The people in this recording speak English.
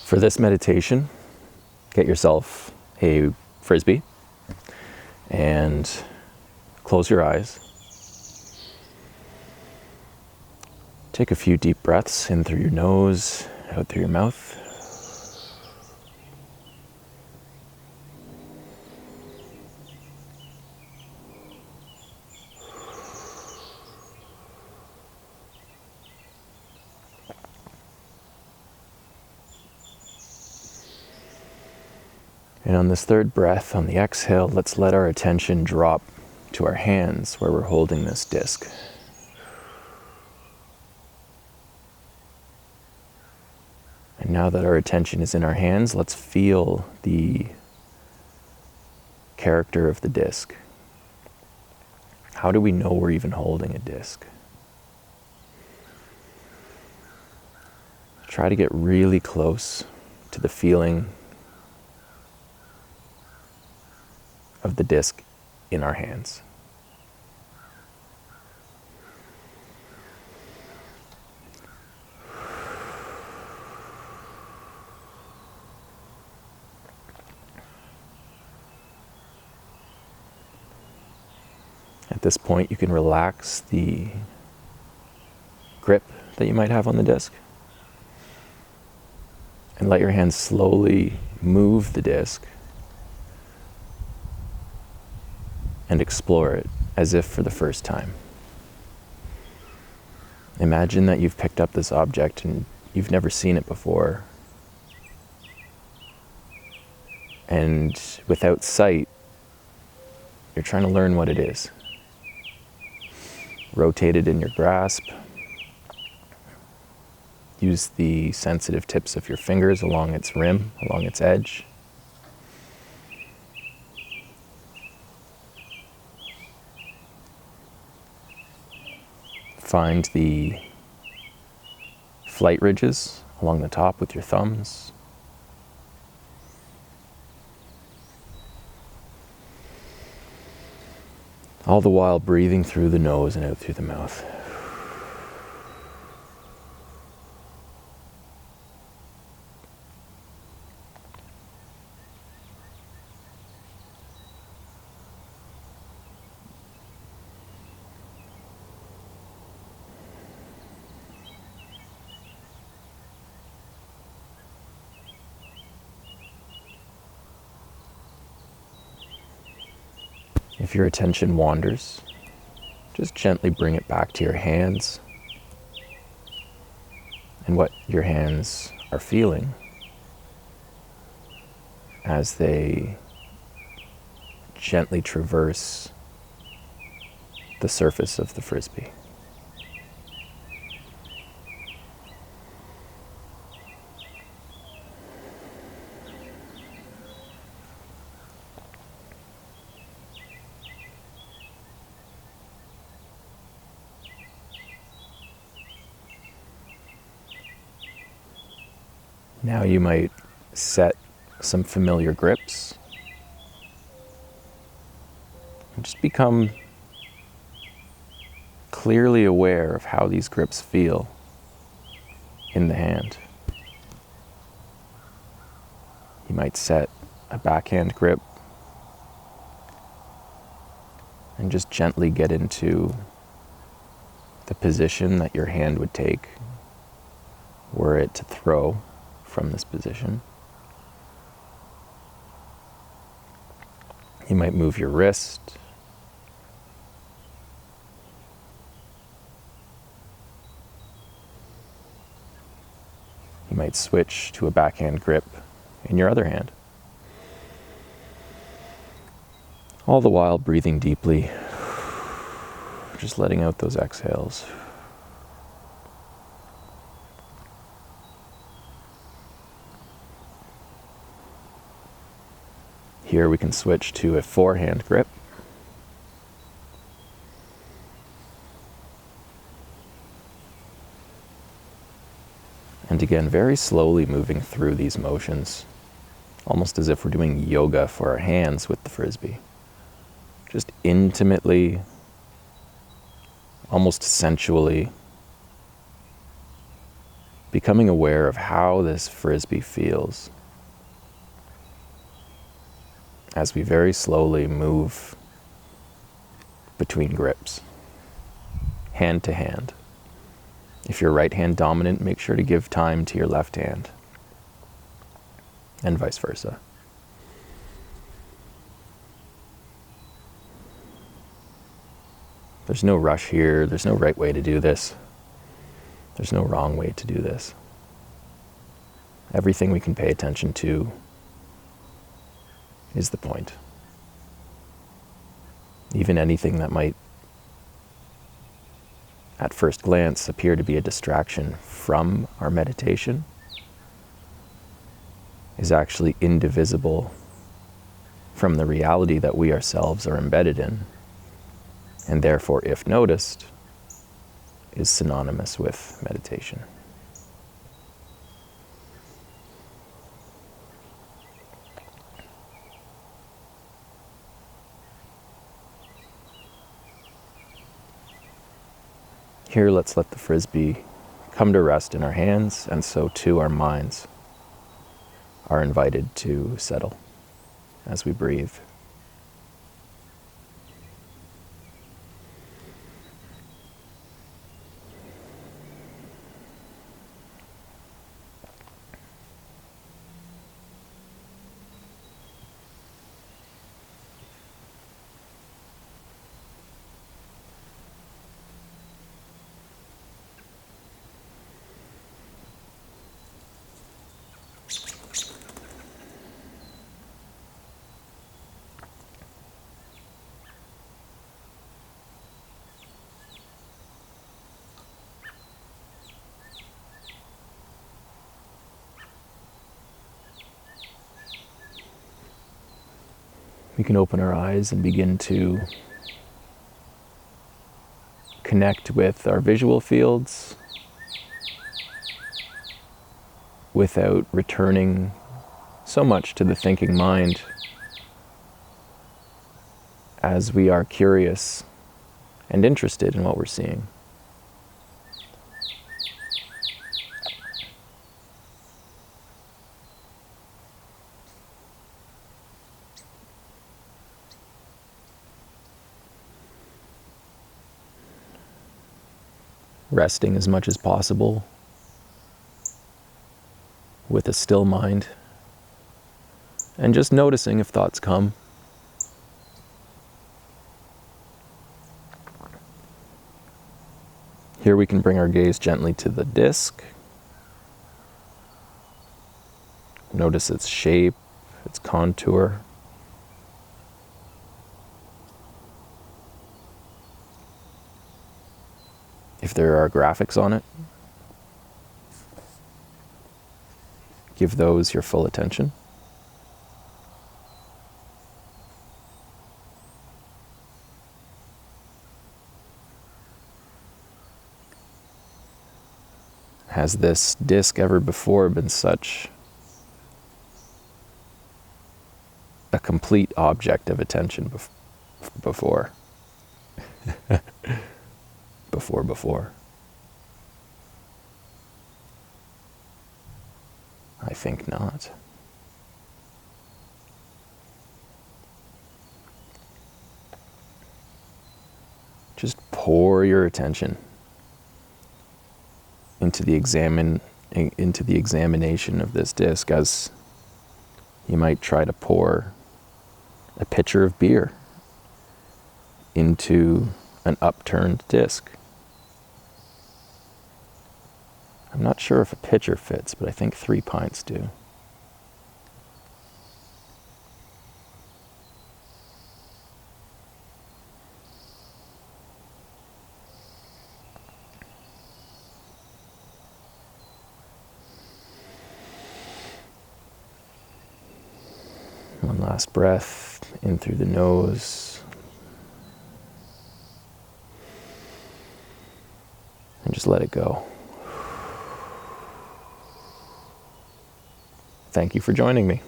For this meditation, get yourself a Frisbee and close your eyes. Take a few deep breaths in through your nose, out through your mouth. And on this third breath, on the exhale, let's let our attention drop to our hands where we're holding this disc. And now that our attention is in our hands, let's feel the character of the disc. How do we know we're even holding a disc? Try to get really close to the feeling of the disc in our hands. At this point, you can relax the grip that you might have on the disc and let your hands slowly move the disc and explore it as if for the first time. Imagine that you've picked up this object and you've never seen it before. And without sight, you're trying to learn what it is. Rotate it in your grasp. Use the sensitive tips of your fingers along its rim, along its edge. Find the flight ridges along the top with your thumbs. All the while breathing through the nose and out through the mouth. If your attention wanders, just gently bring it back to your hands and what your hands are feeling as they gently traverse the surface of the Frisbee. Now you might set some familiar grips and just become clearly aware of how these grips feel in the hand. You might set a backhand grip and just gently get into the position that your hand would take were it to throw from this position. You might move your wrist. You might switch to a backhand grip in your other hand. All the while breathing deeply, just letting out those exhales. Here we can switch to a forehand grip. And again, very slowly moving through these motions, almost as if we're doing yoga for our hands with the Frisbee. Just intimately, almost sensually, becoming aware of how this Frisbee feels as we very slowly move between grips, hand to hand. If you're right hand dominant, make sure to give time to your left hand, and vice versa. There's no rush here. There's no right way to do this. There's no wrong way to do this. Everything we can pay attention to is the point. Even anything that might, at first glance, appear to be a distraction from our meditation is actually indivisible from the reality that we ourselves are embedded in, and therefore, if noticed, is synonymous with meditation. Here, let's let the Frisbee come to rest in our hands, and so too our minds are invited to settle as we breathe. We can open our eyes and begin to connect with our visual fields without returning so much to the thinking mind, as we are curious and interested in what we're seeing. Resting as much as possible with a still mind, and just noticing if thoughts come. Here we can bring our gaze gently to the disc. Notice its shape, its contour. If there are graphics on it, give those your full attention. Has this disc ever before been such a complete object of attention before? Before. I think not. Just pour your attention into the examination of this disc, as you might try to pour a pitcher of beer into an upturned disc. I'm not sure if a pitcher fits, but I think 3 pints do. One last breath in through the nose. And just let it go. Thank you for joining me.